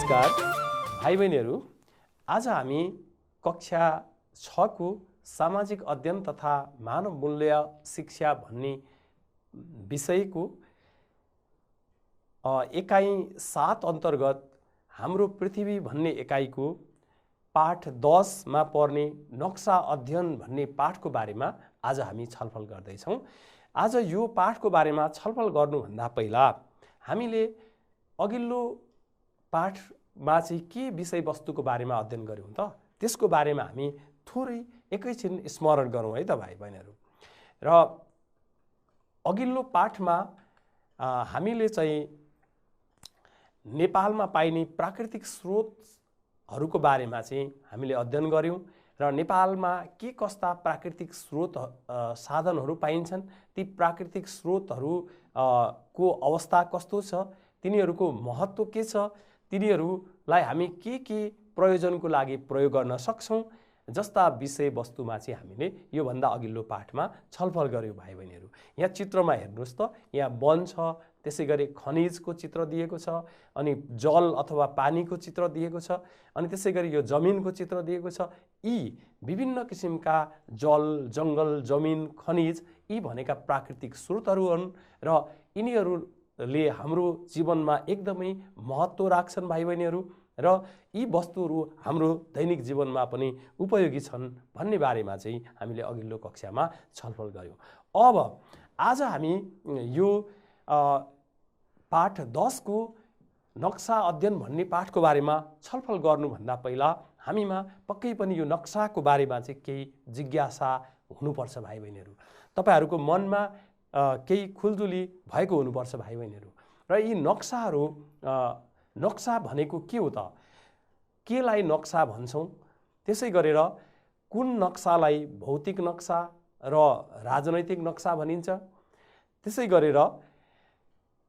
नमस्कार भाइ बहिनीहरू, आज हामी कक्षा 6 को सामाजिक अध्ययन तथा मानव मूल्य शिक्षा भन्ने विषयको एकाइ 7 अन्तर्गत हाम्रो पृथ्वी भन्ने एकाइको पाठ 10 मा पर्ने नक्सा अध्ययन भन्ने पाठको बारेमा आज हामी छलफल गर्दैछौँ। आज यो पाठको बारेमा छलफल गर्नुभन्दा पहिला हामीले अघिल्लो पाठमा चाहिँ के विषयवस्तुको बारेमा अध्ययन गर्यौं त त्यसको बारेमा हामी थोरै एकैछिन स्मरण गरौँ है त भाइ बहिनीहरू। र अघिल्लो पाठमा हामीले चाहिँ नेपालमा पाइने प्राकृतिक स्रोतहरूको बारेमा चाहिँ हामीले अध्ययन गर्यौं र नेपालमा के कस्ता प्राकृतिक स्रोत साधनहरू पाइन्छन्, ती प्राकृतिक स्रोतहरू को अवस्था कस्तो छ, तिनीहरूको महत्त्व के छ, तिनीहरूलाई हामी के प्रयोजनको लागि प्रयोग गर्न सक्छौं जस्ता विषयवस्तुमा चाहिँ हामीले यो भन्दा अघिल्लो पाठमा छलफल गर्यौं भाइ बहिनीहरू। यहाँ चित्रमा हेर्नुस् त, यहाँ वन छ, त्यसैगरी खनिजको चित्र दिएको छ, अनि जल अथवा पानीको चित्र दिएको छ, अनि त्यसैगरी यो जमिनको चित्र दिएको छ। यी विभिन्न किसिमका जल, जंगल, जमिन, खनिज यी भनेका प्राकृतिक स्रोतहरू हुन् र यिनीहरूले हाम्रो जीवनमा एकदमै महत्त्व राख्छन् भाइ बहिनीहरू र यी वस्तुहरू हाम्रो दैनिक जीवनमा पनि उपयोगी छन् भन्ने बारेमा चाहिँ हामीले अघिल्लो कक्षामा छलफल गर्यौं। अब आज हामी यो पाठ 10 को नक्सा अध्ययन भन्ने पाठको बारेमा छलफल गर्नुभन्दा पहिला हामीमा पक्कै पनि यो नक्साको बारेमा चाहिँ केही जिज्ञासा हुनुपर्छ भाइ बहिनीहरू। तपाईहरूको मनमा केही खुल्दुली भएको हुनुपर्छ भाइ बहिनीहरू। र यी नक्साहरू नक्सा भनेको के हो त, केलाई नक्सा भन्छौं, त्यसै गरेर कुन नक्सालाई भौतिक नक्सा र राजनैतिक नक्सा भनिन्छ, त्यसै गरेर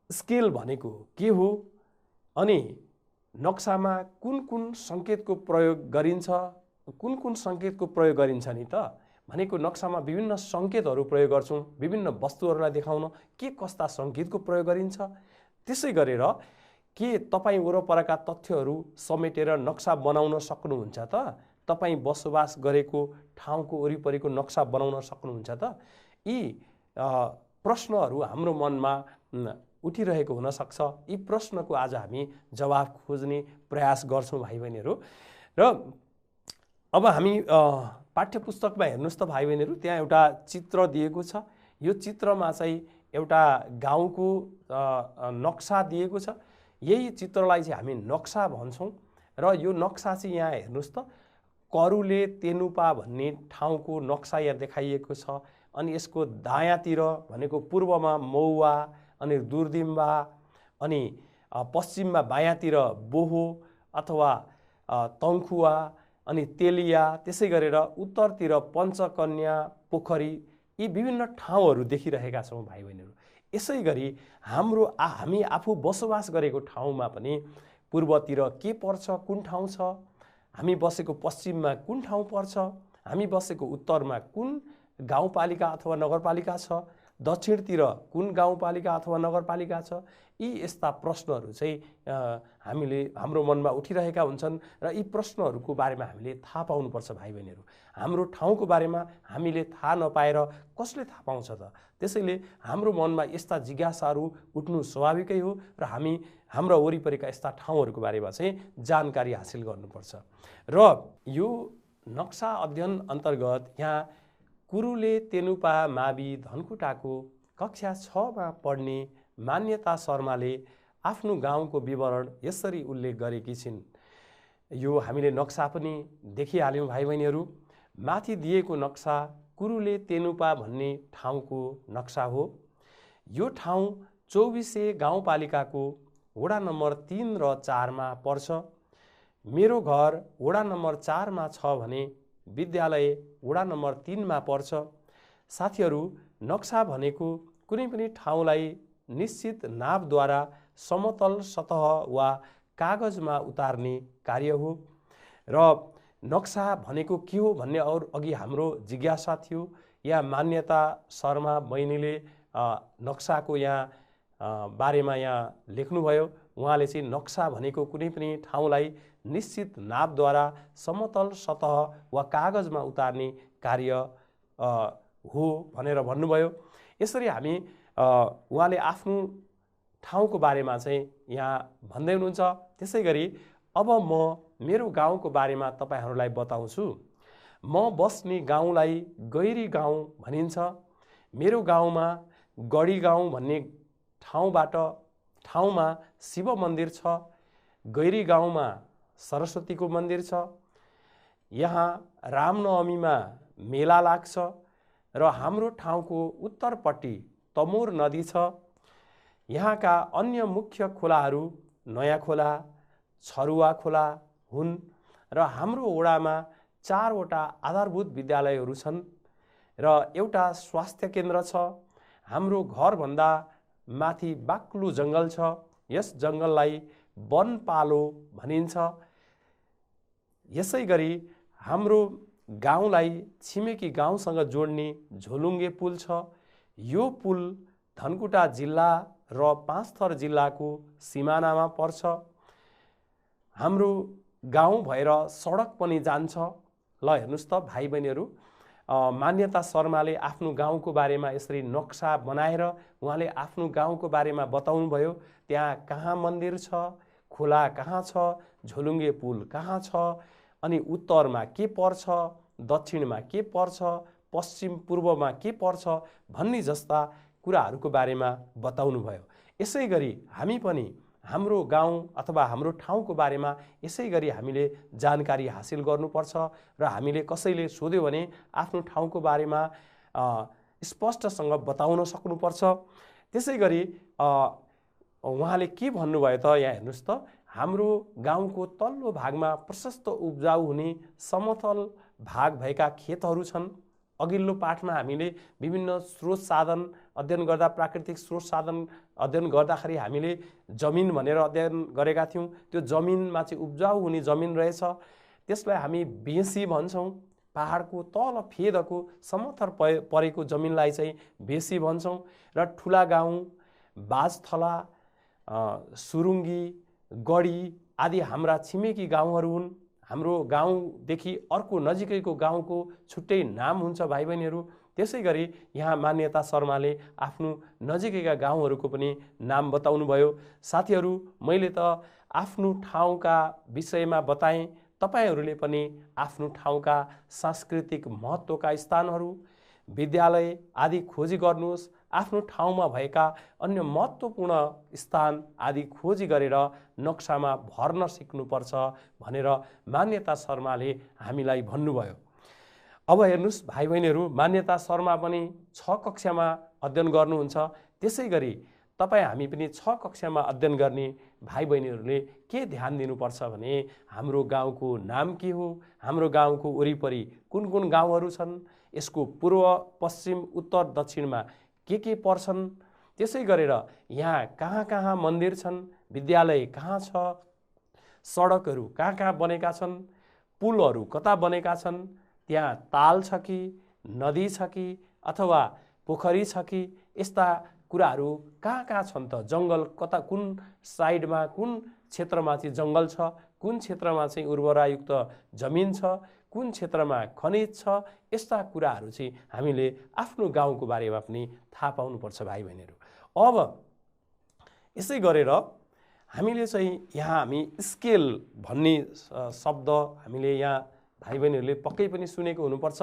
स्केल भनेको के हो, अनि नक्सामा कुन संकेतको प्रयोग गरिन्छ, कुन संकेतको प्रयोग गरिन्छ नि त भनेको नक्सामा विभिन्न संकेतहरू प्रयोग गर्छौं विभिन्न वस्तुहरूलाई देखाउन, के कस्ता संकेतको प्रयोग गरिन्छ, त्यसै गरेर के तपाई वरपरका तथ्यहरू समेटेर नक्सा बनाउन सक्नुहुन्छ त, तपाई बसोबास गरेको ठाउँको वरिपरिको नक्सा बनाउन सक्नुहुन्छ त। यी प्रश्नहरू हाम्रो मनमा उठिरहेको हुन सक्छ। यी प्रश्नको आज हामी जवाफ खोज्ने प्रयास गर्छौं भाइ बहिनीहरू। र अब हामी पाठ्यपुस्तकमा हेर्नुस् त भाइ बहिनीहरू, त्यहाँ एउटा चित्र दिएको छ। यो चित्रमा चाहिँ एउटा गाउँको नक्सा दिएको छ। यही चित्रलाई चाहिँ हामी नक्सा भन्छौं र यो नक्सा चाहिँ यहाँ हेर्नुस् त, करुले तेनुपा भन्ने ठाउँको नक्सा यहाँ देखाइएको छ। अनि यसको दायाँतिर भनेको पूर्वमा मौवा, अनि दुर्दिम्बा, अनि पश्चिममा बायाँतिर बोहो अथवा तङ्खुवा, अनि तेलिया, त्यसै गरेर उत्तरतिर पञ्चकन्या, पोखरी, यी विभिन्न ठाउँहरू देखिरहेका छौं भाइ बहिनीहरू। यसै गरी हामी आफू बसोबास गरेको ठाउँमा पनि पूर्वतिर के पर्छ, कुन ठाउँ छ, हामी बसेको पश्चिममा कुन ठाउँ पर्छ, हामी बसेको उत्तरमा कुन गाउँपालिका अथवा नगरपालिका छ, दक्षिणतिर कुन गाउँपालिका अथवा नगरपालिका छ। यी यस्ता प्रश्नहरू चाहिँ हाम्रो मनमा उठिरहेका हुन्छन् र यी प्रश्नहरूको बारेमा हामीले थाहा पाउनुपर्छ भाइ बहिनीहरू। हाम्रो ठाउँको बारेमा हामीले थाहा नपाएर कसले थाहा पाउँछ त। त्यसैले हाम्रो मनमा यस्ता जिज्ञासाहरू उठ्नु स्वाभाविकै हो र हामी हाम्रो वरिपरिका यस्ता ठाउँहरूको बारेमा चाहिँ जानकारी हासिल गर्नुपर्छ। र यो नक्सा अध्ययन अन्तर्गत यहाँ कुरुले तेनुपा मावि धनकुटाको कक्षा 6 मा पढ्ने मान्यता शर्माले आफ्नो गाउँको विवरण यसरी उल्लेख गरेकी छिन्। यो हामीले नक्सा पनि देखिहाल्यौं भाइ बहिनीहरू। माथि दिएको नक्सा कुरुले तेनुपा भन्ने ठाउँको नक्सा हो। यो ठाउँ 24 गाउँपालिकाको वडा नम्बर 3 र 4 मा पर्छ। मेरो घर वडा नम्बर 4 मा छ भने विद्यालय वडा नम्बर 3 मा पर्छ। साथीहरू, नक्सा भनेको कुनै पनि ठाउँलाई निश्चित नापद्वारा समतल सतह वा कागजमा उतार्ने कार्य हो। र नक्सा भनेको के हो भन्ने अघि हाम्रो जिज्ञासा थियो। यहाँ मान्यता शर्मा बहिनीले नक्साको यहाँ बारेमा यहाँ लेख्नुभयो। उहाँले चाहिँ नक्सा भनेको कुनै पनि ठाउँलाई निश्चित नापद्वारा समतल सतह वा कागजमा उतार्ने कार्य हो भनेर भन्नुभयो। यसरी हामी उहाँले आफ्नो ठाउँको बारेमा चाहिँ यहाँ भन्दै हुनुहुन्छ। त्यसै गरी अब म मेरो गाउँको बारेमा तपाईहरूलाई बताउँछु। म बस्ने गाउँलाई गैरी गाउँ भनिन्छ। मेरो गाउँमा गढी गाउँ भन्ने ठाउँमा शिव मन्दिर छ। गैरी गाउँमा सरस्वतीको मन्दिर छ। यहाँ रामनवमीमा मेला लाग्छ र हाम्रो ठाउँको उत्तरपट्टि तमोर नदी छ। यहाँका अन्य मुख्य खोलाहरू नयाँ खोला, छरुवा खोला हुन् र हाम्रो वडामा 4वटा आधारभूत विद्यालयहरू छन् र एउटा स्वास्थ्य केन्द्र छ। हाम्रो घरभन्दा माथि बाक्लो जङ्गल छ। यस जङ्गललाई वनपालो भनिन्छ। यसै गरी हाम्रो गाउँलाई छिमेकी गाउँसँग जोड्ने झोलुङ्गे पुल छ। यो पुल धनकुटा जिल्ला र पाँचथर जिल्लाको सिमानामा पर्छ। हाम्रो गाउँ भएर सडक पनि जान्छ। ल हेर्नुस् त भाइ बहिनीहरू, मान्यता शर्माले आफ्नो गाउँको बारेमा यसरी नक्सा बनाएर उहाँले आफ्नो गाउँको बारेमा बताउनु भयो। त्यहाँ कहाँ मन्दिर छ, खोला कहाँ छ, झोलुङ्गे पुल कहाँ छ, अनि उत्तरमा के पर्छ, दक्षिणमा के पर्छ, पश्चिम पूर्वमा के पर्छ भन्ने जस्ता कुराहरूको बारेमा बताउनु भयो। यसै गरी हामी पनि हाम्रो गाउँ अथवा हाम्रो ठाउँको बारेमा यसै गरी हामीले जानकारी हासिल गर्नुपर्छ र हामीले कसैले सोध्यो भने आफ्नो ठाउँको बारेमा स्पष्टसँग बताउन सक्नुपर्छ। त्यसै गरी उहाँले के भन्नुभयो त यहाँ हेर्नुस् त, हाम्रो गाउँको तल्लो भागमा प्रशस्त उब्जाउ हुने समतल भाग भएका खेतहरू छन्। अघिल्लो पाठमा हामीले विभिन्न स्रोत साधन अध्ययन गर्दा, प्राकृतिक स्रोत साधन अध्ययन गर्दाखेरि हामीले जमिन भनेर अध्ययन गरेका थियौँ। त्यो जमिनमा चाहिँ उब्जाउ हुने जमिन रहेछ, त्यसलाई हामी बेसी भन्छौँ। पहाडको तल फेदको समथर परेको जमिनलाई चाहिँ बेसी भन्छौँ। र ठुला गाउँ, बाजथला, सुरुङ्गी, गढी आदि हाम्रा छिमेकी गाउँहरू हुन्। हाम्रो गाउँदेखि अर्को नजिकैको गाउँको छुट्टै नाम हुन्छ भाइ बहिनीहरू। त्यसै गरी यहाँ मान्यता शर्माले आफ्नो नजिकैका गाउँहरूको पनि नाम बताउनु भयो। साथीहरू, मैले त आफ्नो ठाउँका विषयमा बताएँ। तपाईहरूले पनि आफ्नो ठाउँका सांस्कृतिक महत्त्वका स्थानहरू, विद्यालय आदि खोजी गर्नुहोस्। आफ्नो ठाउँमा भएका अन्य महत्त्वपूर्ण स्थान आदि खोजी गरेर नक्सामा भर्न सिक्नुपर्छ भनेर मान्यता शर्माले हामीलाई भन्नुभयो। अब हेर्नुहोस् भाइ बहिनीहरू, मान्यता शर्मा पनि 6 कक्षामा अध्ययन गर्नुहुन्छ। त्यसै गरी तपाईँ हामी पनि 6 कक्षामा अध्ययन गर्ने भाइ बहिनीहरूले के ध्यान दिनुपर्छ भने हाम्रो गाउँको नाम के हो, हाम्रो गाउँको वरिपरि कुन कुन गाउँहरू छन्, यसको पूर्व, पश्चिम, उत्तर, दक्षिणमा के पर्छन्, त्यसै गरेर यहाँ कहाँ कहाँ मन्दिर छन्, विद्यालय कहाँ छ, सडकहरू कहाँ कहाँ बनेका छन्, पुलहरू कता बनेका छन्, त्यहाँ ताल छ कि, नदी छ कि, अथवा पोखरी छ कि, यस्ता कुराहरू कहाँ कहाँ छन् त, जङ्गल कता, कुन साइडमा, कुन क्षेत्रमा चाहिँ जङ्गल छ, कुन क्षेत्रमा चाहिँ उर्वरायुक्त जमिन छ, कुन क्षेत्रमा खनिज छ, यस्ता कुराहरू चाहिँ हामीले आफ्नो गाउँको बारेमा पनि थाहा पाउनुपर्छ भाइ बहिनीहरू। अब यसै गरेर हामीले चाहिँ यहाँ हामी स्केल भन्ने शब्द हामीले यहाँ भाइ बहिनीहरूले पक्कै पनि सुनेको हुनुपर्छ।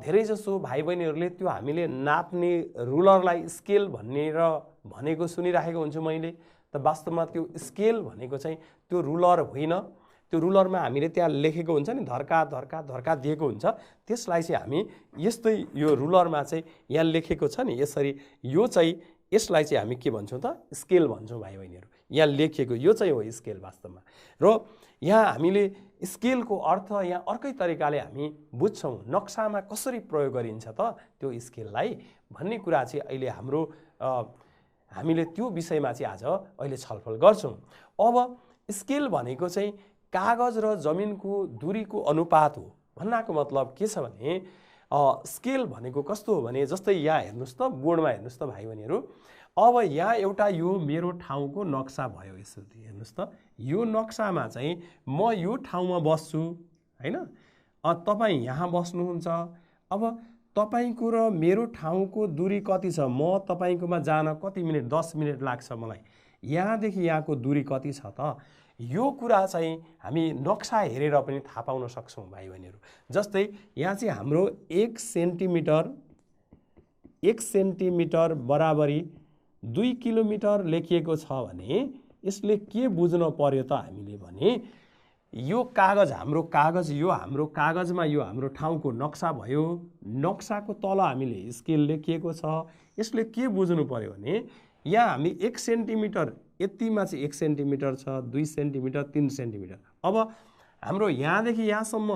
धेरैजसो भाइ बहिनीहरूले त्यो हामीले नाप्ने रुलरलाई स्केल भनेको सुनिराखेको हुन्छु मैले। त वास्तवमा त्यो स्केल भनेको चाहिँ त्यो रुलर होइन। त्यो रुलरमा हामीले त्यहाँ लेखेको हुन्छ नि, धर्का धर्का धर्का दिएको हुन्छ, त्यसलाई चाहिँ हामी यस्तै यो रुलरमा चाहिँ यहाँ लेखेको छ नि यसरी, यो चाहिँ यसलाई चाहिँ हामी के भन्छौँ त, स्केल भन्छौँ भाइ बहिनीहरू। यहाँ लेखिएको यो चाहिँ हो स्केल वास्तवमा। र यहाँ हामीले स्केलको अर्थ यहाँ अर्कै तरिकाले हामी बुझ्छौँ। नक्सामा कसरी प्रयोग गरिन्छ त त्यो स्केललाई भन्ने कुरा चाहिँ अहिले हामीले त्यो विषयमा चाहिँ आज अहिले छलफल गर्छौँ। अब स्केल भनेको चाहिँ कागज र जमिनको दूरीको अनुपात हो। भन्नाको मतलब के छ भने स्केल भनेको कस्तो हो भने जस्तै यहाँ हेर्नुहोस् त, बोर्डमा हेर्नुहोस् त भाइ बहिनीहरू, अब यहाँ एउटा यो मेरो ठाउँको नक्सा भयो। यसरी हेर्नुहोस् त, यो नक्सामा चाहिँ म यो ठाउँमा बस्छु हैन, तपाईँ यहाँ बस्नुहुन्छ। अब तपाईको र मेरो ठाउँको दूरी कति छ? म तपाईकोमा जान कति मिनेट? 10 मिनेट लाग्छ मलाई। यहाँदेखि यहाँको दूरी कति छ त? यो कुरा चाहिँ हामी नक्सा हेरेर पनि थाहा पाउन सक्छौँ भाइ बहिनीहरू। जस्तै यहाँ चाहिँ हाम्रो 1 सेन्टिमिटर बराबरी 2 किलोमिटर लेखिएको छ भने यसले के बुझ्न पर्यो त हामीले भने यो कागज, हाम्रो कागज, यो हाम्रो कागजमा यो हाम्रो ठाउँको नक्सा भयो। नक्साको तल हामीले स्केल लेखिएको छ। यसले के बुझ्नु पर्यो भने यहाँ हामी 1 सेन्टिमिटर, यतिमा चाहिँ 1 सेन्टिमिटर छ, 2 सेन्टिमिटर, 3 सेन्टिमिटर। अब हाम्रो यहाँदेखि यहाँसम्म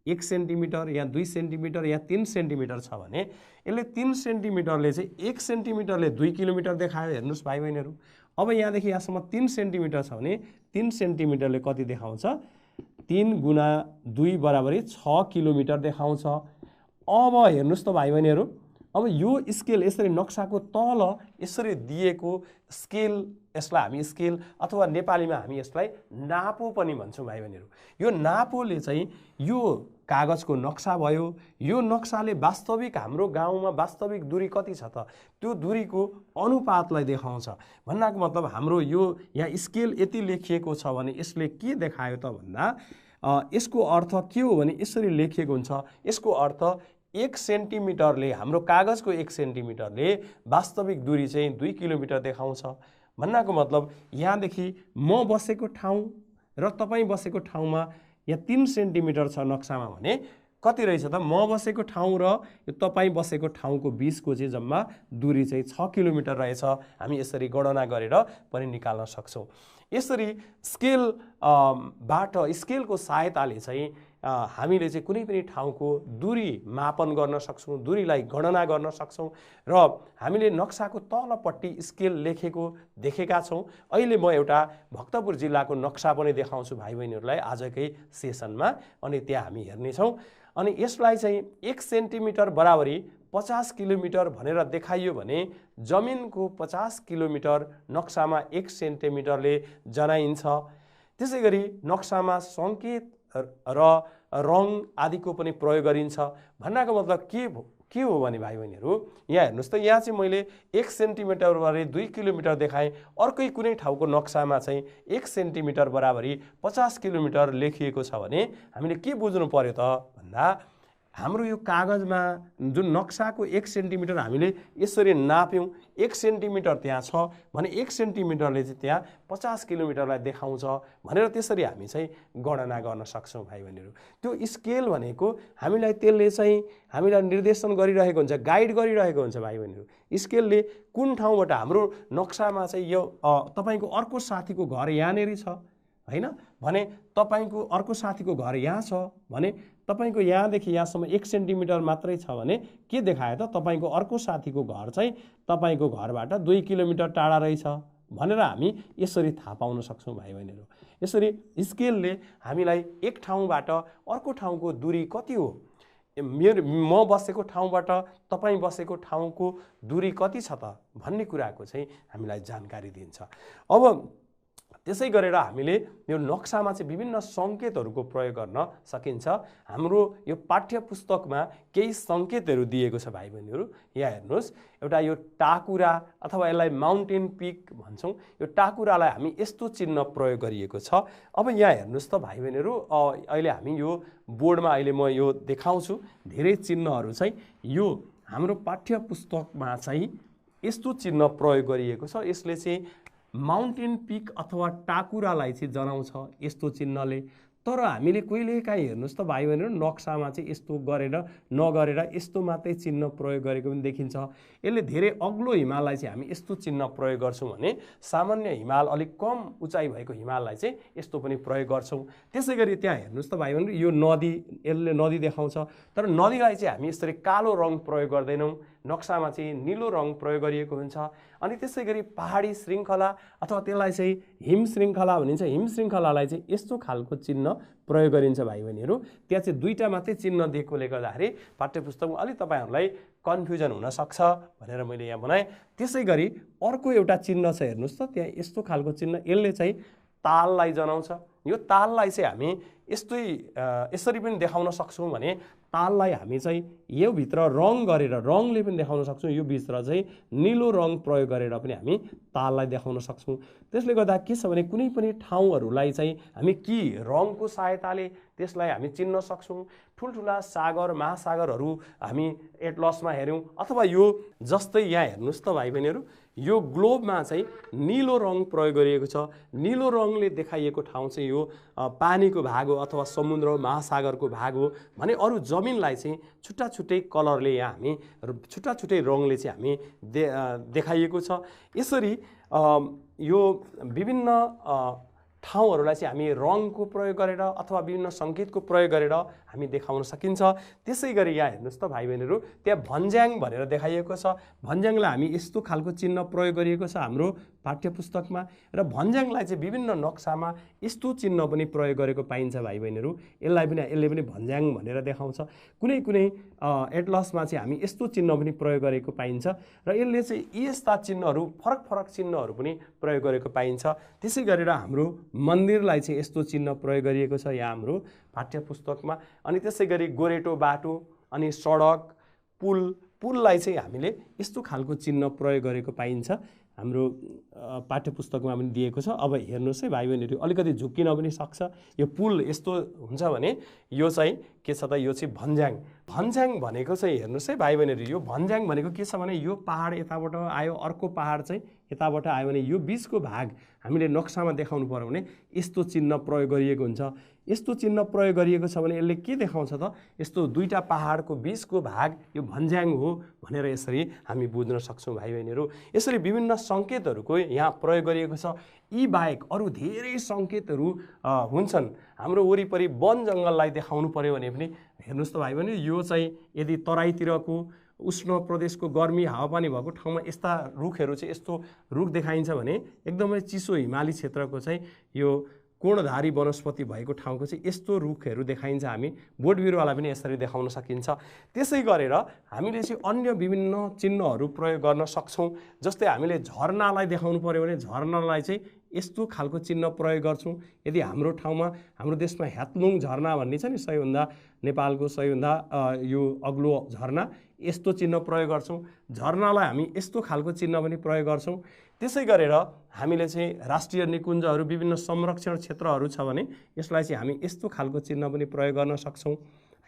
1 सेन्टिमिटर, यहाँ 2 सेन्टिमिटर, यहाँ 3 सेन्टिमिटर छ भने यसले 3 सेन्टिमिटरले चाहिँ 1 सेन्टिमिटरले 2 किलोमिटर देखायो। हेर्नुहोस् भाइ बहिनीहरू, अब यहाँदेखि यहाँसम्म 3 सेन्टिमिटर छ भने 3 सेन्टिमिटरले कति देखाउँछ? 3 गुणा 2 बराबरी 6 किलोमिटर देखाउँछ। अब हेर्नुहोस् त भाइ बहिनीहरू, अब यो स्केल यसरी नक्साको तल यसरी दिएको स्केल, यसलाई हामी स्केल अथवा नेपालीमा हामी यसलाई नापो पनि भन्छौँ भाइ बहिनीहरू। यो नापोले चाहिँ यो कागजको नक्सा भयो। यो नक्साले वास्तविक हाम्रो गाउँमा वास्तविक दूरी कति छ त त्यो दूरीको अनुपातलाई देखाउँछ। भन्नाको मतलब हाम्रो यो यहाँ स्केल यति लेखिएको छ भने यसले के देखायो त भन्दा यसको अर्थ के हो भने यसरी लेखिएको हुन्छ। यसको अर्थ 1 सेन्टिमिटरले, हाम्रो कागजको 1 सेन्टिमिटरले वास्तविक दूरी चाहिँ 2 किलोमिटर देखाउँछ। भन्नाको मतलब यहाँदेखि म बसेको ठाउँ र तपाईँ बसेको ठाउँमा यहाँ 3 सेन्टिमिटर छ नक्सामा भने कति रहेछ त? म बसेको ठाउँ र यो तपाईँ बसेको ठाउँको बीचको चाहिँ जम्मा दूरी चाहिँ 6 किलोमिटर रहेछ। हामी यसरी गणना गरेर पनि निकाल्न सक्छौँ। यसरी स्केलको सहायताले चाहिँ हामीले चाहिँ कुनै पनि ठाउँको दूरी मापन गर्न सक्छौँ, दूरीलाई गणना गर्न सक्छौँ र हामीले नक्साको तलपट्टि स्केल लेखेको देखेका छौँ। अहिले म एउटा भक्तपुर जिल्लाको नक्सा पनि देखाउँछु भाइ बहिनीहरूलाई आजकै सेसनमा, अनि त्यहाँ हामी हेर्नेछौँ। अनि यसलाई चाहिँ 1 सेन्टिमिटर बराबरी 50 किलोमिटर भनेर देखाइयो भने जमिनको 50 किलोमिटर नक्सामा 1 सेन्टिमिटरले जनाइन्छ। त्यसै गरी नक्सामा सङ्केत र रङ आदिको पनि प्रयोग गरिन्छ। भन्नाको मतलब के हो भने भाइ बहिनीहरू, यहाँ हेर्नुहोस् त, यहाँ चाहिँ मैले 1 सेन्टिमिटर बराबरी 2 किलोमिटर देखाएँ। अर्कै कुनै ठाउँको नक्सामा चाहिँ 1 सेन्टिमिटर बराबरी 50 किलोमिटर लेखिएको छ भने हामीले के बुझ्नु पर्यो त भन्दा हाम्रो यो कागजमा जुन नक्साको 1 सेन्टिमिटर हामीले यसरी नाप्यौँ, 1 सेन्टिमिटर त्यहाँ छ भने 1 सेन्टिमिटरले चाहिँ त्यहाँ 50 किलोमिटरलाई देखाउँछ भनेर त्यसरी हामी चाहिँ गणना गर्न सक्छौँ भाइ बहिनीहरू। त्यो स्केल भनेको हामीलाई त्यसले चाहिँ हामीलाई निर्देशन गरिरहेको हुन्छ, गाइड गरिरहेको हुन्छ भाइ बहिनीहरू। स्केलले कुन ठाउँबाट हाम्रो नक्सामा चाहिँ यो तपाईँको अर्को साथीको घर यहाँनिर छ हैन भने तपाईको अर्को साथीको घर यहाँ छ भने तपाईको यहाँदेखि यहाँसम्म 1 सेन्टिमिटर मात्रै छ भने के देखायो त? तपाईको अर्को साथीको घर चाहिँ तपाईको घरबाट 2 किलोमिटर टाढा रहेछ भनेर हामी यसरी थाहा पाउन सक्छौँ भाइ बहिनीहरू। यसरी स्केलले हामीलाई एक ठाउँबाट अर्को ठाउँको दूरी कति हो, म बसेको ठाउँबाट तपाईँ बसेको ठाउँको दूरी कति छ त भन्ने कुराको चाहिँ हामीलाई जानकारी दिन्छ। अब त्यसै गरेर हामीले यो नक्सामा चाहिँ विभिन्न सङ्केतहरूको प्रयोग गर्न सकिन्छ। हाम्रो यो पाठ्य पुस्तकमा केही सङ्केतहरू दिएको छ भाइ बहिनीहरू। यहाँ हेर्नुहोस्, एउटा यो टाकुरा अथवा यसलाई माउन्टेन पिक भन्छौँ। यो टाकुरालाई हामी यस्तो चिन्ह प्रयोग गरिएको छ। अब यहाँ हेर्नुहोस् त भाइ बहिनीहरू, अहिले हामी यो बोर्डमा अहिले म यो देखाउँछु। धेरै चिन्हहरू चाहिँ यो हाम्रो पाठ्य पुस्तकमा चाहिँ यस्तो चिन्ह प्रयोग गरिएको छ। यसले चाहिँ माउन्टेन पिक अथवा टाकुरालाई चाहिँ जनाउँछ यस्तो चिन्हले। तर हामीले कहिलेकाहीँ हेर्नुहोस् त भाइ बहिनीहरू, नक्सामा चाहिँ यस्तो गरेर नगरेर यस्तो मात्रै चिन्ह प्रयोग गरेको पनि देखिन्छ। यसले धेरै अग्लो हिमाललाई चाहिँ हामी यस्तो चिन्ह प्रयोग गर्छौँ भने सामान्य हिमाल, अलिक कम उचाइ भएको हिमाललाई चाहिँ यस्तो पनि प्रयोग गर्छौँ। त्यसै गरी त्यहाँ हेर्नुहोस् त भाइ बहिनीहरू, यो नदी, यसले नदी देखाउँछ। तर नदीलाई चाहिँ हामी यसरी कालो रङ प्रयोग गर्दैनौँ। नक्सामा चाहिँ नीलो रङ प्रयोग गरिएको हुन्छ। अनि त्यसै गरी पहाडी श्रृङ्खला अथवा त्यसलाई चाहिँ हिम श्रृङ्खला भनिन्छ। हिम श्रृङ्खलालाई चाहिँ यस्तो खालको चिन्ह प्रयोग गरिन्छ भाइ बहिनीहरू। त्यहाँ चाहिँ दुईटा मात्रै चिन्ह दिएकोले गर्दाखेरि पाठ्यपुस्तकमा अलि तपाईँहरूलाई कन्फ्युजन हुनसक्छ भनेर मैले यहाँ बनाएँ। त्यसै गरी अर्को एउटा चिन्ह छ, हेर्नुहोस् त, त्यहाँ यस्तो खालको चिन्ह, यसले चाहिँ ताललाई जनाउँछ। यो ताललाई चाहिँ हामी यसरी पनि देखाउन सक्छौँ भने ताललाई हामी चाहिँ यो भित्र रङ गरेर, रङले पनि देखाउन सक्छौँ। यो भित्र चाहिँ नीलो रङ प्रयोग गरेर पनि हामी ताललाई देखाउन सक्छौँ। त्यसले गर्दा के छ भने कुनै पनि ठाउँहरूलाई चाहिँ हामी कि रङको सहायताले त्यसलाई हामी चिन्न सक्छौँ। ठुल्ठुला सागर महासागरहरू हामी एटलसमा हेऱ्यौँ, अथवा यो जस्तै यहाँ हेर्नुहोस् त भाइ बहिनीहरू, यो ग्लोबमा चाहिँ नीलो रङ प्रयोग गरिएको छ। नीलो रङले देखाइएको ठाउँ चाहिँ यो पानीको भाग हो अथवा समुद्र महासागरको भाग हो भने अरू जमिनलाई चाहिँ छुट्टा छुट्टै कलरले यहाँ हामी छुट्टा छुट्टै रङले चाहिँ हामी देखाइएको छ। यसरी यो विभिन्न ठाउँहरूलाई चाहिँ हामी रङको प्रयोग गरेर अथवा विभिन्न सङ्केतको प्रयोग गरेर हामी देखाउन सकिन्छ। त्यसै गरी यहाँ हेर्नुहोस् त भाइ बहिनीहरू, त्यहाँ भन्ज्याङ भनेर देखाइएको छ। भन्ज्याङलाई हामी यस्तो खालको चिन्ह प्रयोग गरिएको छ हाम्रो पाठ्यपुस्तकमा, र भन्ज्याङलाई चाहिँ विभिन्न नक्सामा यस्तो चिन्ह पनि प्रयोग गरेको पाइन्छ भाइ बहिनीहरू। यसले पनि भन्ज्याङ भनेर देखाउँछ। कुनै कुनै एटलसमा चाहिँ हामी यस्तो चिन्ह पनि प्रयोग गरेको पाइन्छ, र यसले चाहिँ यस्ता चिन्हहरू फरक फरक चिन्हहरू पनि प्रयोग गरेको पाइन्छ। त्यसै गरेर हाम्रो मन्दिरलाई चाहिँ यस्तो चिन्ह प्रयोग गरिएको छ यहाँ हाम्रो पाठ्यपुस्तकमा। अनि त्यसै गरी गोरेटो बाटो अनि सडक पुललाई चाहिँ हामीले यस्तो खालको चिन्ह प्रयोग गरेको पाइन्छ, हाम्रो पाठ्यपुस्तकमा पनि दिएको छ। अब हेर्नुहोस् है भाइ बहिनीहरू, अलिकति झुक्किन पनि सक्छ। यो पुल यस्तो हुन्छ भने यो चाहिँ के छ त, यो चाहिँ भन्ज्याङ भनेको चाहिँ हेर्नुहोस् है भाइ बहिनीहरू, यो भन्ज्याङ भनेको के छ भने यो पहाड यताबाट आयो, अर्को पहाड चाहिँ यताबाट आयो भने यो बिचको भाग हामीले नक्सामा देखाउनु पर्यो भने यस्तो चिन्ह प्रयोग गरिएको हुन्छ। यस्तो चिन्ह प्रयोग गरिएको छ भने यसले के देखाउँछ त, यस्तो दुईटा पहाडको बिचको भाग यो भन्ज्याङ हो भनेर यसरी हामी बुझ्न सक्छौँ भाइ बहिनीहरू। यसरी विभिन्न सङ्केतहरूको यहाँ प्रयोग गरिएको छ। यी बाहेक अरू धेरै सङ्केतहरू हुन्छन्। हाम्रो वरिपरि वन जङ्गललाई देखाउनु पर्यो भने पनि हेर्नुहोस् त भाइ बहिनी, यो चाहिँ यदि तराईतिरको उष्ण प्रदेशको गर्मी हावापानी भएको ठाउँमा यस्ता रुखहरू चाहिँ यस्तो रुख देखाइन्छ भने एकदमै चिसो हिमाली क्षेत्रको चाहिँ यो कोणधारी वनस्पति भएको ठाउँको चाहिँ यस्तो रुखहरू देखाइन्छ। हामी बोट बिरुवालाई पनि यसरी देखाउन सकिन्छ। त्यसै गरेर हामीले चाहिँ अन्य विभिन्न चिन्हहरू प्रयोग गर्न सक्छौँ। जस्तै हामीले झरनालाई देखाउनु पर्यो भने झरनालाई चाहिँ यस्तो खालको चिन्ह प्रयोग गर्छौँ। यदि हाम्रो ठाउँमा, हाम्रो देशमा ह्यातलुङ झरना भन्ने छ नि, नेपालको सबैभन्दा यो अग्लो झरना, यस्तो चिन्ह प्रयोग गर्छौँ। झरनालाई हामी यस्तो खालको चिन्ह पनि प्रयोग गर्छौँ। त्यसै गरेर हामीले चाहिँ राष्ट्रिय निकुञ्जहरू, विभिन्न संरक्षण क्षेत्रहरू छ भने यसलाई चाहिँ हामी यस्तो खालको चिन्ह पनि प्रयोग गर्न सक्छौँ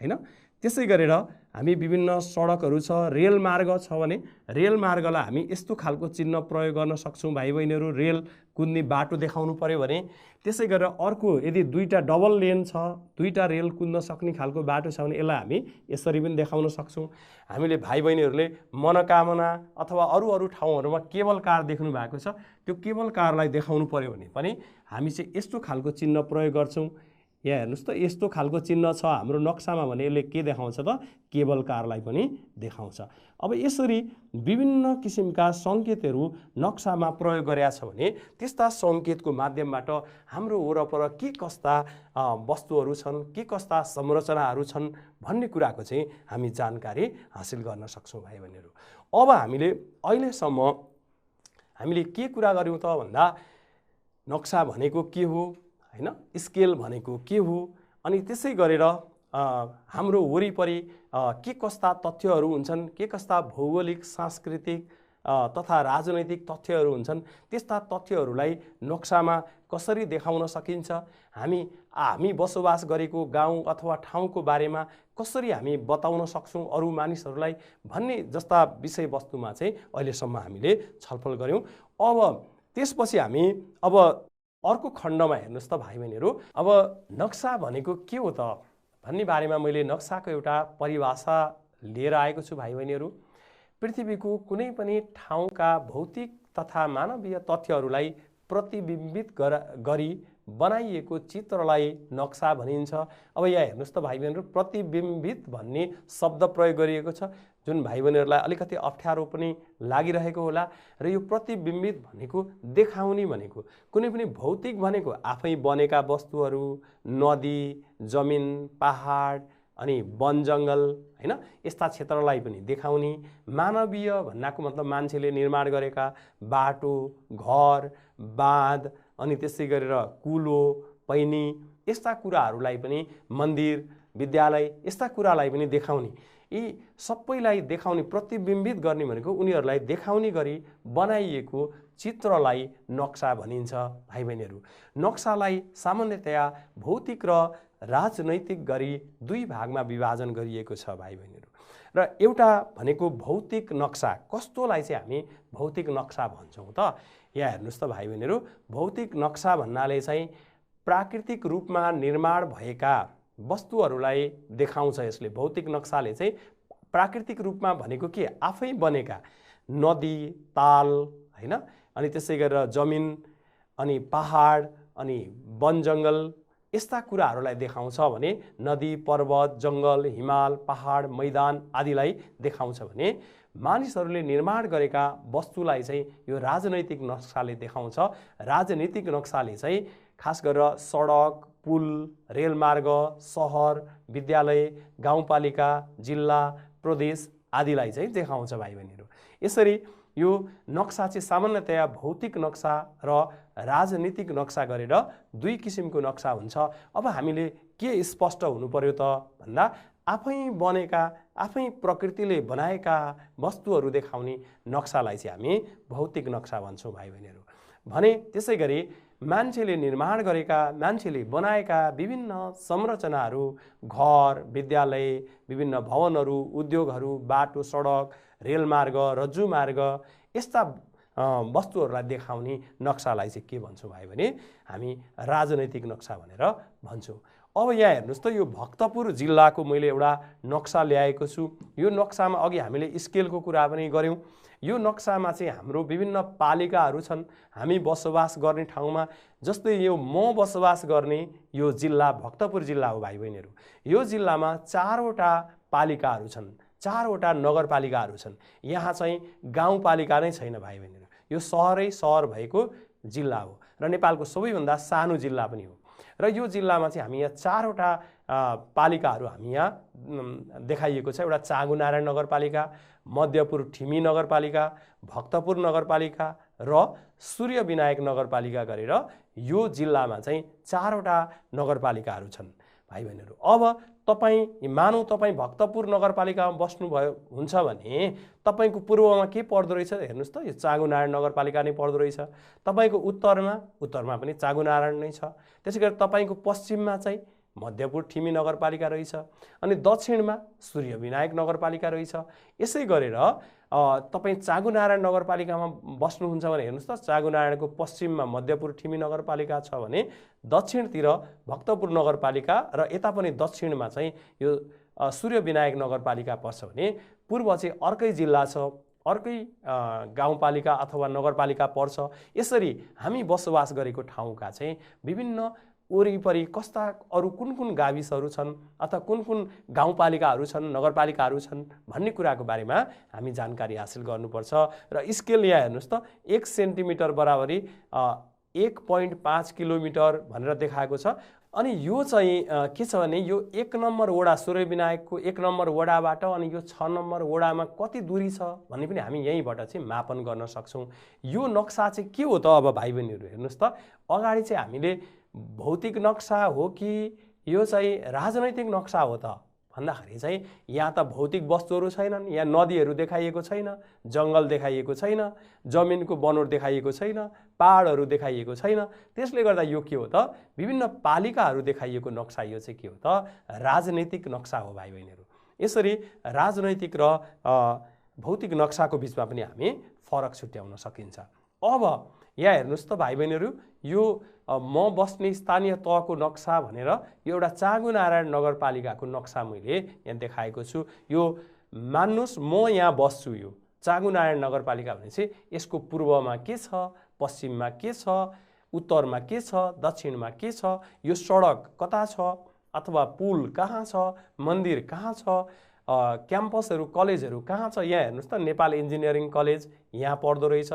हैन। त्यसै गरेर हामी विभिन्न सडकहरू छ, रेलमार्ग छ भने रेलमार्गलाई हामी यस्तो खालको चिन्ह प्रयोग गर्न सक्छौँ भाइ बहिनीहरू। रेल कुद्ने बाटो देखाउनु पर्यो भने। त्यसै गरेर अर्को, यदि दुईटा डबल लेन छ, दुईटा रेल कुद्न सक्ने खालको बाटो छ भने यसलाई हामी यसरी पनि देखाउन सक्छौँ। हामीले भाइ बहिनीहरूले मनोकामना अथवा अरू ठाउँहरूमा केबल कार देख्नु भएको छ, त्यो केबल कारलाई देखाउनु पर्यो भने पनि हामी चाहिँ यस्तो खालको चिन्ह प्रयोग गर्छौँ। यहाँ हेर्नुहोस् त, यस्तो खालको चिन्ह छ हाम्रो नक्सामा भने यसले के देखाउँछ त, केबल कारलाई पनि देखाउँछ। अब यसरी विभिन्न किसिमका सङ्केतहरू नक्सामा प्रयोग गरेका छ भने त्यस्ता सङ्केतको माध्यमबाट हाम्रो वरपर के कस्ता वस्तुहरू छन्, के कस्ता संरचनाहरू छन् भन्ने कुराको चाहिँ हामी जानकारी हासिल गर्न सक्छौँ भाइ बहिनीहरू। अब हामीले अहिलेसम्म हामीले के कुरा गर्यौँ त भन्दा नक्सा भनेको के हो हैन, स्केल भनेको के हो, अनि त्यसै गरेर हाम्रो वरिपरि के कस्ता तथ्यहरू हुन्छन्, के कस्ता भौगोलिक सांस्कृतिक तथा राजनैतिक तथ्यहरू हुन्छन्, त्यस्ता तथ्यहरूलाई नक्सामा कसरी देखाउन सकिन्छ, हामी बसोबास गरेको गाउँ अथवा ठाउँको बारेमा कसरी हामी बताउन सक्छौँ अरू मानिसहरूलाई भन्ने जस्ता विषयवस्तुमा चाहिँ अहिलेसम्म हामीले छलफल गऱ्यौँ। अब त्यसपछि हामी अब अर्को खण्डमा हेर्नुहोस् त भाइ बहिनीहरू, अब नक्सा भनेको के हो त भन्ने बारेमा मैले नक्साको एउटा परिभाषा लिएर आएको छु भाइ बहिनीहरू। पृथ्वीको कुनै पनि ठाउँका भौतिक तथा मानवीय तथ्यहरूलाई प्रतिबिम्बित गरी बनाइएको चित्रलाई नक्सा भनिन्छ। अब यहाँ हेर्नुहोस् त भाइ बहिनीहरू, प्रतिबिम्बित भन्ने शब्द प्रयोग गरिएको छ, जुन भाइ बहिनीहरूलाई अलिकति अप्ठ्यारो पनि लागिरहेको होला। र यो प्रतिबिम्बित भनेको देखाउने भनेको कुनै पनि भौतिक भनेको आफै बनेका वस्तुहरू, नदी, जमिन, पहाड अनि वन जङ्गल हैन, यस्ता क्षेत्रलाई पनि देखाउने। मानवीय भन्नाको मतलब मान्छेले निर्माण गरेका बाटो, घर, बाँध अनि त्यसै गरेर कुलो, पैनी, यस्ता कुराहरूलाई पनि, मन्दिर, विद्यालय, यस्ता कुरालाई पनि देखाउने। यी सबैलाई देखाउने, प्रतिबिम्बित गर्ने भनेको उनीहरूलाई देखाउने गरी बनाइएको चित्रलाई नक्सा भनिन्छ भाइ बहिनीहरू। नक्सालाई सामान्यतया भौतिक र राजनैतिक गरी दुई भागमा विभाजन गरिएको छ भाइ बहिनीहरू। र एउटा भनेको भौतिक नक्सा, कस्तोलाई चाहिँ हामी भौतिक नक्सा भन्छौँ त? यहाँ हेर्नुहोस् त भाइ बहिनीहरू, भौतिक नक्सा भन्नाले चाहिँ प्राकृतिक रूपमा निर्माण भएका वस्तुहरूलाई देखाउँछ। यसले भौतिक नक्साले चाहिँ प्राकृतिक रूपमा भनेको के, आफै बनेका नदी, ताल हैन, अनि त्यसै गरेर जमिन अनि पहाड अनि वन जङ्गल, यस्ता कुराहरूलाई देखाउँछ भने नदी, पर्वत, जङ्गल, हिमाल, पहाड, मैदान आदिलाई देखाउँछ भने मानिसहरूले निर्माण गरेका वस्तुलाई चाहिँ यो राजनैतिक नक्साले देखाउँछ। राजनीतिक नक्साले चाहिँ खास गरेर सडक, पुल, रेलमार्ग, सहर, विद्यालय, गाउँपालिका, जिल्ला, प्रदेश आदिलाई चाहिँ देखाउँछ भाइ बहिनीहरू। यसरी यो नक्सा चाहिँ सामान्यतया भौतिक नक्सा र राजनीतिक नक्सा गरेर दुई किसिमको नक्सा हुन्छ। अब हामीले के स्पष्ट हुनु पर्यो त भन्दा आफै बनेका, आफै प्रकृतिले बनाएका वस्तुहरू देखाउने नक्सालाई चाहिँ हामी भौतिक नक्सा भन्छौँ भाइ बहिनीहरू। भने त्यसै गरी मान्छेले निर्माण गरेका, मान्छेले बनाएका विभिन्न संरचनाहरू, घर, विद्यालय, विभिन्न भवनहरू, उद्योगहरू, बाटो, सडक, रेलमार्ग, रज्जुमार्ग, यस्ता वस्तुहरूलाई देखाउने नक्सालाई चाहिँ के भन्छौँ भाइ भने हामी राजनैतिक नक्सा भनेर भन्छौँ। अब यहाँ हेर्नुहोस् त, यो भक्तपुर जिल्लाको मैले एउटा नक्सा ल्याएको छु। यो नक्सामा अघि हामीले स्केलको कुरा पनि गऱ्यौँ। यो नक्सामा चाहिँ हाम्रो विभिन्न पालिकाहरू छन्, हामी बसोबास गर्ने ठाउँमा। जस्तै यो म बसोबास गर्ने यो जिल्ला भक्तपुर जिल्ला हो भाइ बहिनीहरू। यो जिल्लामा 4वटा पालिकाहरू छन्, 4वटा नगरपालिकाहरू छन्। यहाँ चाहिँ गाउँपालिका नै छैन भाइ बहिनीहरू। यो सहरै सहर भएको जिल्ला हो र नेपालको सबैभन्दा सानो जिल्ला पनि हो। र यो जिल्लामा चाहिँ हामी यहाँ 4वटा पालिकाहरू हामी यहाँ देखाइएको छ। एउटा चाँगुनारायण नगरपालिका, मध्यपुर ठिमी नगरपालिका, भक्तपुर नगरपालिका र सूर्य विनायक नगरपालिका गरेर यो जिल्लामा चाहिँ 4वटा नगरपालिकाहरू छन् भाइ बहिनीहरू। अब तपाईँ मानौँ तपाईँ भक्तपुर नगरपालिकामा बस्नुभयो हुन्छ भने तपाईँको पूर्वमा के पर्दो रहेछ हेर्नुहोस् त, यो चाँगुनारायण नगरपालिका नै पर्दो रहेछ। तपाईँको उत्तरमा पनि चाँगुनारायण नै छ। त्यसै गरी तपाईँको पश्चिममा चाहिँ मध्यपुर ठिमी नगरपालिका रहेछ अनि दक्षिणमा सूर्य विनायक नगरपालिका रहेछ। यसै गरेर तपाईँ चाँगुनारायण नगरपालिकामा बस्नुहुन्छ भने हेर्नुहोस् त, चाँगुनारायणको पश्चिममा मध्यपुर ठिमी नगरपालिका छ भने दक्षिणतिर भक्तपुर नगरपालिका र यता पनि दक्षिणमा चाहिँ यो सूर्य विनायक नगरपालिका पर्छ भने पूर्व चाहिँ अर्कै जिल्ला छ, अर्कै गाउँपालिका अथवा नगरपालिका पर्छ। यसरी हामी बसोबास गरेको ठाउँका चाहिँ विभिन्न वरिपरि कस्ता अरू कुन कुन गाविसहरू छन् अथवा कुन कुन गाउँपालिकाहरू छन्, नगरपालिकाहरू छन् भन्ने कुराको बारेमा हामी जानकारी हासिल गर्नुपर्छ। र स्केल यहाँ हेर्नुहोस् त, 1 सेन्टिमिटर बराबरी 1.5 किलोमिटर भनेर देखाएको छ। अनि यो चाहिँ के छ भने यो 1 नम्बर वडा सूर्य विनायकको 1 नम्बर वडाबाट अनि यो 6 नम्बर वडामा कति दूरी छ भन्ने पनि हामी यहीँबाट चाहिँ मापन गर्न सक्छौँ। यो नक्सा चाहिँ के हो त अब भाइ बहिनीहरू हेर्नुहोस् त, अगाडि चाहिँ हामीले भौतिक नक्सा हो कि यो चाहिँ राजनैतिक नक्सा हो त भन्दाखेरि चाहिँ यहाँ त भौतिक वस्तुहरू छैनन्, यहाँ नदीहरू देखाइएको छैन, जङ्गल देखाइएको छैन, जमिनको बनोट देखाइएको छैन, पहाडहरू देखाइएको छैन। त्यसले गर्दा यो के हो त, विभिन्न पालिकाहरू देखाइएको नक्सा यो चाहिँ के हो त, राजनैतिक नक्सा हो भाइ बहिनीहरू। यसरी राजनैतिक र भौतिक नक्साको बिचमा पनि हामी फरक छुट्याउन सकिन्छ। अब यहाँ हेर्नुहोस् त भाइ बहिनीहरू, यो म बस्ने स्थानीय तहको नक्सा भनेर यो एउटा चाँगुनारायण नगरपालिकाको नक्सा मैले यहाँ देखाएको छु। यो मान्नुहोस् म यहाँ बस्छु, यो चाँगुनारायण नगरपालिका भनेपछि यसको पूर्वमा के छ, पश्चिममा के छ, उत्तरमा के छ, दक्षिणमा के छ, यो सडक कता छ, अथवा पुल कहाँ छ, मन्दिर कहाँ छ, क्याम्पसहरू कलेजहरू कहाँ छ। यहाँ हेर्नुहोस् त नेपाल इन्जिनियरिङ कलेज यहाँ पर्दो रहेछ।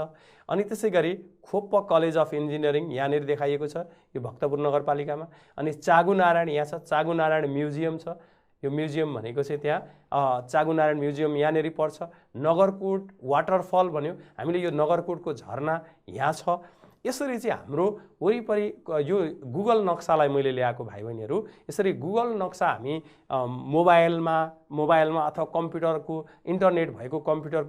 अनि त्यसै गरी खोप्पा कलेज अफ इन्जिनियरिङ यहाँनिर देखाइएको छ, यो भक्तपुर नगरपालिकामा। अनि चागुनारायण यहाँ छ, चागुनारायण म्युजियम छ, यो म्युजियम भनेको चाहिँ त्यहाँ चागुनारायण म्युजियम यहाँनिर पर्छ। नगरकोट वाटरफल भन्यो हामीले, यो नगरकोटको झरना यहाँ छ। यसरी चाहिँ हाम्रो वरिपरि यो गुगल नक्सालाई मैले ल्याएको भाइ बहिनीहरू, यसरी गुगल नक्सा हामी मोबाइलमा अथवा कम्प्युटरको इन्टरनेट भएको कम्प्युटर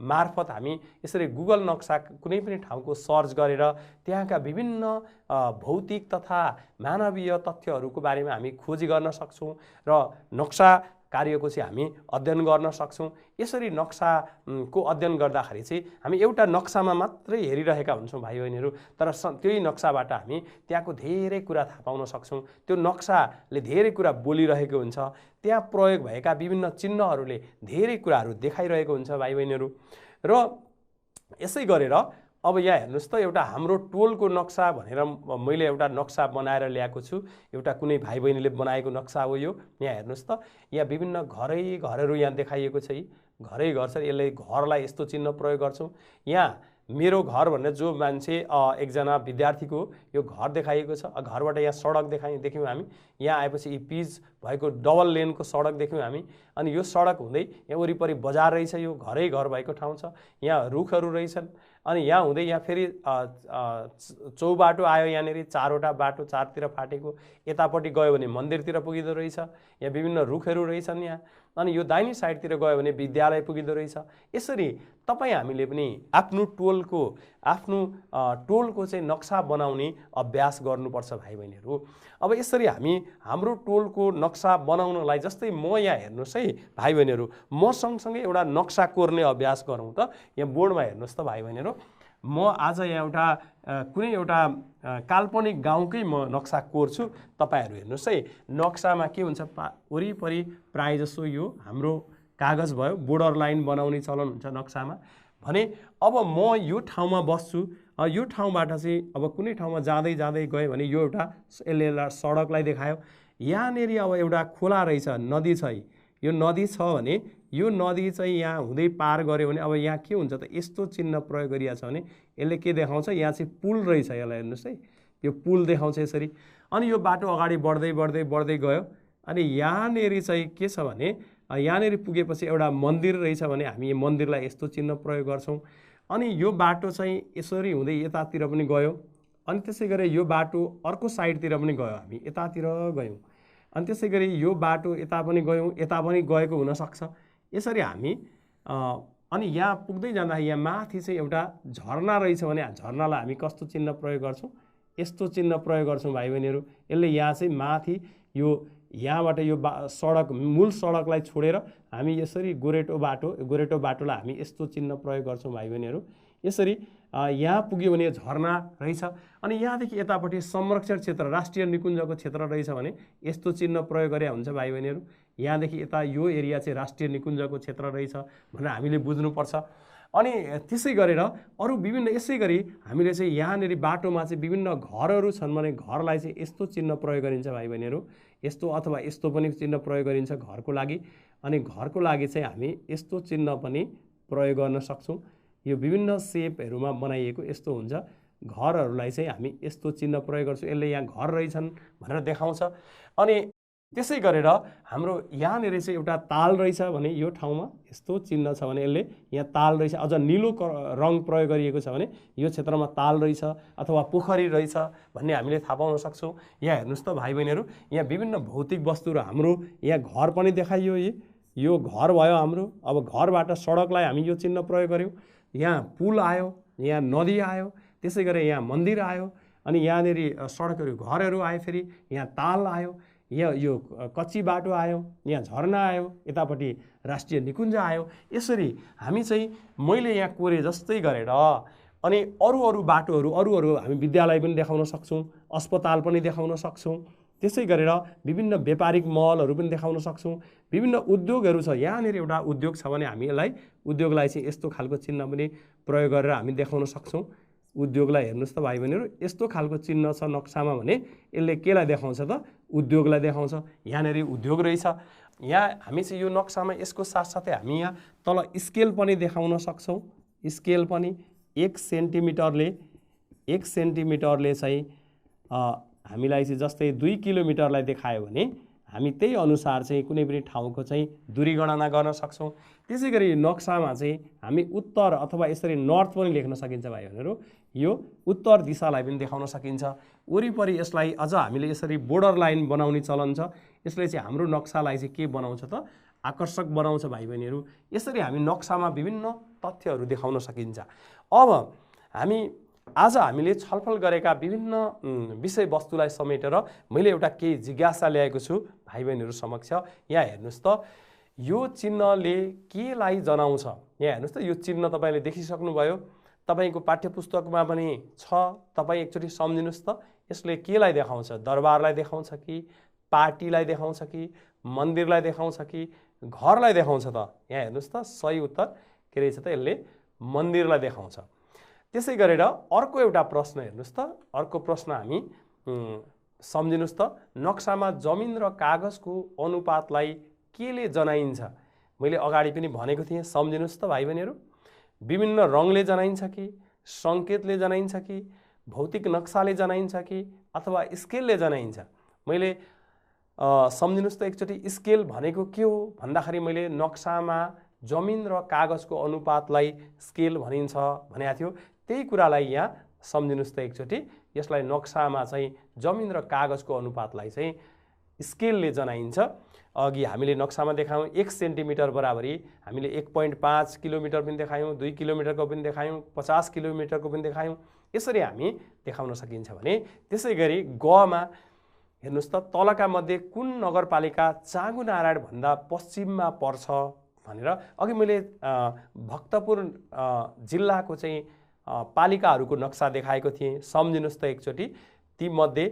मार्फत हामी यसरी गुगल नक्सा कुनै पनि ठाउँको सर्च गरेर त्यहाँका विभिन्न भौतिक तथा मानवीय तथ्यहरूको बारेमा हामी खोजी गर्न सक्छौँ र नक्सा कार्यको चाहिँ हामी अध्ययन गर्न सक्छौँ। यसरी नक्साको अध्ययन गर्दाखेरि चाहिँ हामी एउटा नक्सामा मात्रै हेरिरहेका हुन्छौँ भाइ बहिनीहरू, तर त्यही नक्साबाट हामी त्यहाँको धेरै कुरा थाहा पाउन सक्छौँ। त्यो नक्साले धेरै कुरा बोलिरहेको हुन्छ, त्यहाँ प्रयोग भएका विभिन्न चिन्हहरूले धेरै कुराहरू देखाइरहेको हुन्छ भाइ बहिनीहरू। र यसै गरेर अब यहाँ हेर्नुहोस् त एउटा हाम्रो टोलको नक्सा भनेर मैले एउटा नक्सा बनाएर ल्याएको छु। एउटा कुनै भाइ बहिनीले बनाएको नक्सा हो यो। यहाँ हेर्नुहोस् त यहाँ विभिन्न घरहरू यहाँ देखाइएको छ। घरै घर छ, यसले घरलाई यस्तो चिन्ह प्रयोग गर्छौँ। यहाँ मेरो घर भनेर जो मान्छे एकजना विद्यार्थीको यो घर देखाइएको छ। घरबाट यहाँ सडक देख्यौँ हामी। यहाँ आएपछि यी पिच भएको डबल लेनको सडक देख्यौँ हामी। अनि यो सडक हुँदै यहाँ वरिपरि बजार रहेछ, यो घरै घर भएको ठाउँ छ। यहाँ रुखहरू रहेछन्। अनि यहाँ हुँदै यहाँ फेरि चौबाटो आयो, यहाँनिर चारवटा बाटो चारतिर फाटेको। यतापट्टि गयो भने मन्दिरतिर पुगिँदो रहेछ। यहाँ विभिन्न रुखहरू रहेछन् यहाँ। अनि यो दाहिने साइडतिर गयो भने विद्यालय पुगिँदो रहेछ। यसरी तपाईँ हामीले पनि आफ्नो टोलको चाहिँ नक्सा बनाउने अभ्यास गर्नुपर्छ भाइ बहिनीहरू। अब यसरी हामी हाम्रो टोलको नक्सा बनाउनलाई, जस्तै म यहाँ हेर्नुहोस् है भाइ बहिनीहरू, म सँगसँगै एउटा नक्सा कोर्ने अभ्यास गरौँ त। यहाँ बोर्डमा हेर्नुहोस् त भाइ बहिनीहरू, म आज यहाँ कुनै एउटा काल्पनिक गाउँकै म नक्सा कोर्छु। तपाईँहरू हेर्नुहोस् है, नक्सामा के हुन्छ वरिपरि प्रायःजसो यो हाम्रो कागज भयो, बोर्डर लाइन बनाउने चलन हुन्छ नक्सामा भने। अब म यो ठाउँमा बस्छु, यो ठाउँबाट चाहिँ अब कुनै ठाउँमा जाँदै गएँ भने यो एउटा यसले सडकलाई देखायो। यहाँनिर अब एउटा खोला रहेछ, नदी छ। यो नदी छ भने यो नदी चाहिँ यहाँ हुँदै पार गऱ्यो भने अब यहाँ के हुन्छ त, यस्तो चिन्ह प्रयोग गरिएको छ भने यसले के देखाउँछ, यहाँ चाहिँ पुल रहेछ। यसलाई हेर्नुहोस् है, यो पुल देखाउँछ यसरी। अनि यो बाटो अगाडि बढ्दै गयो। अनि यहाँनिर चाहिँ के छ भने यहाँनिर पुगेपछि एउटा मन्दिर रहेछ भने हामी यो मन्दिरलाई यस्तो चिन्ह प्रयोग गर्छौँ। अनि यो बाटो चाहिँ यसरी हुँदै यतातिर पनि गयो। अनि त्यसै गरी यो बाटो अर्को साइडतिर पनि गयो, हामी यतातिर गयौँ। अनि त्यसै गरी यो बाटो यता पनि गयौँ, यता पनि गएको हुनसक्छ। यसरी हामी अनि यहाँ पुग्दै जाँदा यहाँ माथि चाहिँ एउटा झरना रहेछ भने झरनालाई हामी कस्तो चिन्ह प्रयोग गर्छौँ, यस्तो चिन्ह प्रयोग गर्छौँ भाइ बहिनीहरू। यसले यहाँ चाहिँ माथि यो यहाँबाट यो सडक मूल सडकलाई छोडेर हामी यसरी गोरेटो बाटोलाई हामी यस्तो चिन्ह प्रयोग गर्छौँ भाइ बहिनीहरू। यसरी यहाँ पुग्यो भने झरना रहेछ। अनि यहाँदेखि यतापट्टि संरक्षण क्षेत्र राष्ट्रिय निकुञ्जको क्षेत्र रहेछ भने यस्तो चिन्ह प्रयोग गरे हुन्छ भाइ बहिनीहरू। यहाँदेखि यता यो एरिया चाहिँ राष्ट्रिय निकुञ्जको क्षेत्र रहेछ भनेर हामीले बुझ्नुपर्छ। अनि त्यसै गरेर अरू विभिन्न यसै गरी हामीले चाहिँ यहाँनिर बाटोमा चाहिँ विभिन्न घरहरू छन् भने घरलाई चाहिँ यस्तो चिन्ह प्रयोग गरिन्छ भाइ बहिनीहरू। यस्तो अथवा यस्तो पनि चिन्ह प्रयोग गरिन्छ घरको लागि। अनि घरको लागि चाहिँ हामी यस्तो चिन्ह पनि प्रयोग गर्न सक्छौँ। यो विभिन्न सेपहरूमा बनाइएको यस्तो हुन्छ। घरहरूलाई चाहिँ हामी यस्तो चिन्ह प्रयोग गर्छौँ। यसले यहाँ घर रहेछन् भनेर देखाउँछ। अनि त्यसै गरेर हाम्रो यहाँनिर चाहिँ एउटा ताल रहेछ भने यो ठाउँमा यस्तो चिन्ह छ भने यसले यहाँ ताल रहेछ। अझ निलो रङ प्रयोग गरिएको छ भने यो क्षेत्रमा ताल रहेछ अथवा पोखरी रहेछ भन्ने हामीले थाहा पाउन सक्छौँ। यहाँ हेर्नुहोस् त भाइ बहिनीहरू, यहाँ विभिन्न भौतिक वस्तुहरू हाम्रो यहाँ घर पनि देखाइयो। यो घर भयो हाम्रो। अब घरबाट सडकलाई हामी यो चिन्ह प्रयोग गऱ्यौँ। यहाँ पुल आयो, यहाँ नदी आयो, त्यसै गरी यहाँ मन्दिर आयो। अनि यहाँनिर सडकहरू घरहरू आयो, फेरि यहाँ ताल आयो, यो कच्ची बाटो आयो, यहाँ झरना आयो, यतापट्टि राष्ट्रिय निकुञ्ज आयो। यसरी हामी चाहिँ मैले यहाँ कोरे जस्तै गरेर अनि अरू बाटोहरू हामी विद्यालय पनि देखाउन सक्छौँ, अस्पताल पनि देखाउन सक्छौँ। त्यसै गरेर विभिन्न व्यापारिक मलहरू पनि देखाउन सक्छौँ। विभिन्न उद्योगहरू छ, यहाँनिर एउटा उद्योग छ भने हामी यसलाई उद्योगलाई चाहिँ यस्तो खालको चिन्ह पनि प्रयोग गरेर हामी देखाउन सक्छौँ। उद्योगलाई हेर्नुहोस् त भाइ बहिनीहरू, यस्तो खालको चिन्ह छ नक्सामा भने यसले केलाई देखाउँछ त? उद्योगलाई देखाउँछ। यहाँनिर उद्योग रहेछ। यहाँ हामी चाहिँ यो नक्सामा यसको साथसाथै हामी यहाँ तल स्केल पनि देखाउन सक्छौँ। स्केल पनि 1 सेन्टिमिटरले चाहिँ हामीलाई चाहिँ जस्तै 2 किलोमिटरलाई देखायो भने हामी त्यही अनुसार चाहिँ कुनै पनि ठाउँको चाहिँ दूरी गणना गर्न सक्छौँ। त्यसै गरी नक्सामा चाहिँ हामी उत्तर अथवा यसरी नर्थ पनि लेख्न सकिन्छ भाइ बहिनीहरू। यो उत्तर दिशालाई पनि देखाउन सकिन्छ। वरिपरि यसलाई अझ हामीले यसरी बोर्डर लाइन बनाउने चलन छ। यसले चाहिँ हाम्रो नक्सालाई चाहिँ के बनाउँछ त? आकर्षक बनाउँछ भाइ बहिनीहरू। यसरी हामी नक्सामा विभिन्न तथ्यहरू देखाउन सकिन्छ। अब आज हामीले छलफल गरेका विभिन्न विषयवस्तुलाई समेटेर मैले एउटा केही जिज्ञासा ल्याएको छु भाइ बहिनीहरू समक्ष। यहाँ हेर्नुहोस् त, यो चिन्हले केलाई जनाउँछ? यहाँ हेर्नुहोस् त, यो चिन्ह तपाईँले देखिसक्नुभयो। तपाईँको पाठ्यपुस्तकमा पनि छ। तपाईँ एकचोटि सम्झिनुहोस् त, यसले केलाई देखाउँछ? दरबारलाई देखाउँछ कि पार्टीलाई देखाउँछ कि मन्दिरलाई देखाउँछ कि घरलाई देखाउँछ त? यहाँ हेर्नुहोस् त, सही उत्तर के रहेछ त? यसले मन्दिरलाई देखाउँछ। त्यसै गरेर अर्को एउटा प्रश्न हेर्नुहोस् त। अर्को प्रश्न हामी सम्झिनुहोस् त, नक्सामा जमिन र कागजको अनुपातलाई केले जनाइन्छ? मैले अगाडि पनि भनेको थिएँ, सम्झिनुहोस् त भाइ बहिनीहरू। विभिन्न रङले जनाइन्छ कि सङ्केतले जनाइन्छ कि भौतिक नक्साले जनाइन्छ कि अथवा स्केलले जनाइन्छ? मैले सम्झिनुहोस् त एकचोटि, स्केल भनेको के हो भन्दाखेरि मैले नक्सामा जमिन र कागजको अनुपातलाई स्केल भनिन्छ भनेको थियो। त्यही कुरालाई यहाँ सम्झिनुहोस् त एकचोटि। यसलाई नक्सामा चाहिँ जमिन र कागजको अनुपातलाई चाहिँ स्केलले जनाइन्छ। अघि हामीले नक्सामा देखायौँ 1 सेन्टिमिटर बराबरी हामीले 1.5 किलोमिटर पनि देखायौँ, 2 किलोमिटरको पनि देखायौँ, 50 किलोमिटरको पनि देखायौँ। यसरी हामी देखाउन सकिन्छ भने त्यसै गरी गमा हेर्नुहोस् त, तलका मध्ये कुन नगरपालिका चाँगुनारायण भन्दा पश्चिममा पर्छ भनेर अघि मैले भक्तपुर जिल्लाको चाहिँ पालिकाहरूको नक्सा देखाएको थिएँ। सम्झिनुहोस् त एकचोटि, तीमध्ये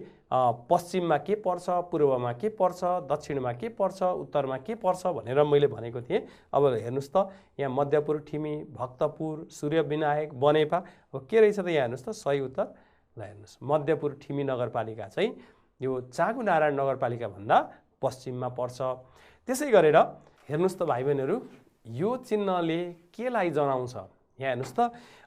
पश्चिममा के पर्छ, पूर्वमा के पर्छ, दक्षिणमा के पर्छ, उत्तरमा के पर्छ भनेर मैले भनेको थिएँ। अब हेर्नुहोस् त, यहाँ मध्यपुर, ठिमी, भक्तपुर, सूर्यविनायक, बनेपा। अब के रहेछ त? यहाँ हेर्नुहोस् त, सही उत्तर ल हेर्नुहोस्, मध्यपुर ठिमी नगरपालिका चाहिँ यो चाँगुनारायण नगरपालिका भन्दा पश्चिममा पर्छ। त्यसै गरेर हेर्नुहोस् त भाइ बहिनीहरू, यो चिन्हले केलाई जनाउँछ? यहाँ हेर्नुहोस् त,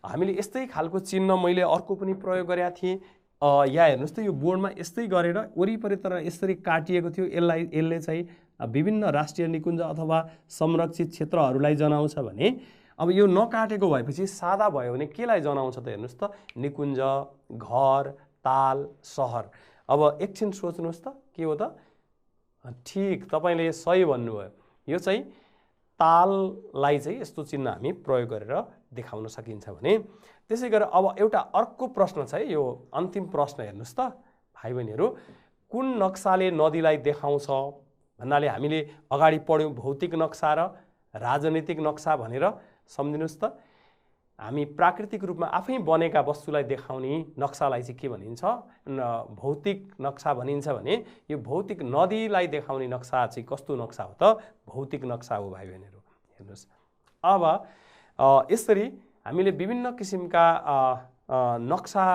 हामीले यस्तै खालको चिन्ह मैले अर्को पनि प्रयोग गरेका थिएँ। यहाँ हेर्नुहोस् त, यो बोर्डमा यस्तै गरेर वरिपरि तर यसरी काटिएको थियो। यसले चाहिँ विभिन्न राष्ट्रिय निकुञ्ज अथवा संरक्षित क्षेत्रहरूलाई जनाउँछ भने अब यो नकाटेको भएपछि सादा भयो भने केलाई जनाउँछ त? हेर्नुहोस् त, निकुञ्ज, घर, ताल, सहर। अब एकछिन सोच्नुहोस् त, के हो त? ठिक, तपाईँले सही भन्नुभयो। यो चाहिँ ताललाई चाहिँ यस्तो चिन्ह हामी प्रयोग गरेर देखाउन सकिन्छ भने। त्यसै गरेर अब एउटा अर्को प्रश्न छ है, यो अन्तिम प्रश्न हेर्नुहोस् त भाइ बहिनीहरू, कुन नक्साले नदीलाई देखाउँछ भन्नाले हामीले अगाडि पढ्यौँ भौतिक नक्सा र राजनीतिक नक्सा भनेर। सम्झिनुहोस् त, हामी प्राकृतिक रूपमा आफै बनेका वस्तुलाई देखाउने नक्सालाई चाहिँ के भनिन्छ? भौतिक नक्सा भनिन्छ भने यो भौतिक नदीलाई देखाउने नक्सा चाहिँ कस्तो नक्सा हो त? भौतिक नक्सा हो भाइ बहिनीहरू। हेर्नुहोस्, अब यसरी हामीले विभिन्न किसिमका नक्सा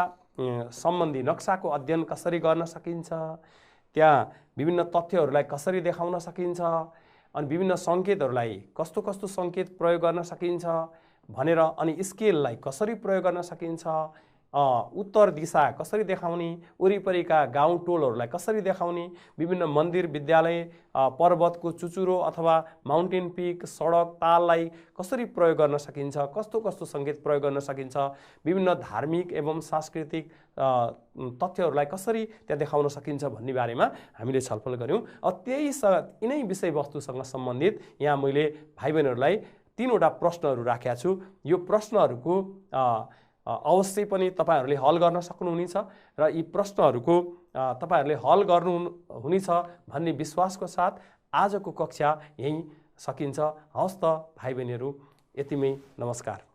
सम्बन्धी नक्साको अध्ययन कसरी गर्न सकिन्छ, त्यहाँ विभिन्न तथ्यहरूलाई कसरी देखाउन सकिन्छ, अनि विभिन्न सङ्केतहरूलाई कस्तो कस्तो सङ्केत प्रयोग गर्न सकिन्छ भनेर, अनि स्केललाई कसरी प्रयोग गर्न सकिन्छ, उत्तर दिशा कसरी देखाउने, वरिपरिका गाउँ टोलहरूलाई कसरी देखाउने, विभिन्न मन्दिर, विद्यालय, पर्वतको चुचुरो अथवा माउन्टेन पिक, सडक, ताललाई कसरी प्रयोग गर्न सकिन्छ, कस्तो कस्तो सङ्केत प्रयोग गर्न सकिन्छ, विभिन्न धार्मिक एवं सांस्कृतिक तथ्यहरूलाई कसरी त्यहाँ देखाउन सकिन्छ भन्ने बारेमा हामीले छलफल गऱ्यौँ। यिनै विषयवस्तुसँग सम्बन्धित यहाँ मैले भाइ बहिनीहरूलाई 3वटा प्रश्नहरू राखेका छु। यो प्रश्नहरूको अवश्य पनि तपाईँहरूले हल गर्न सक्नुहुनेछ र यी प्रश्नहरूको तपाईँहरूले हल गर्नुहुनेछ भन्ने विश्वासको साथ आजको कक्षा यहीँ सकिन्छ। हवस् त भाइ बहिनीहरू, यतिमै, नमस्कार।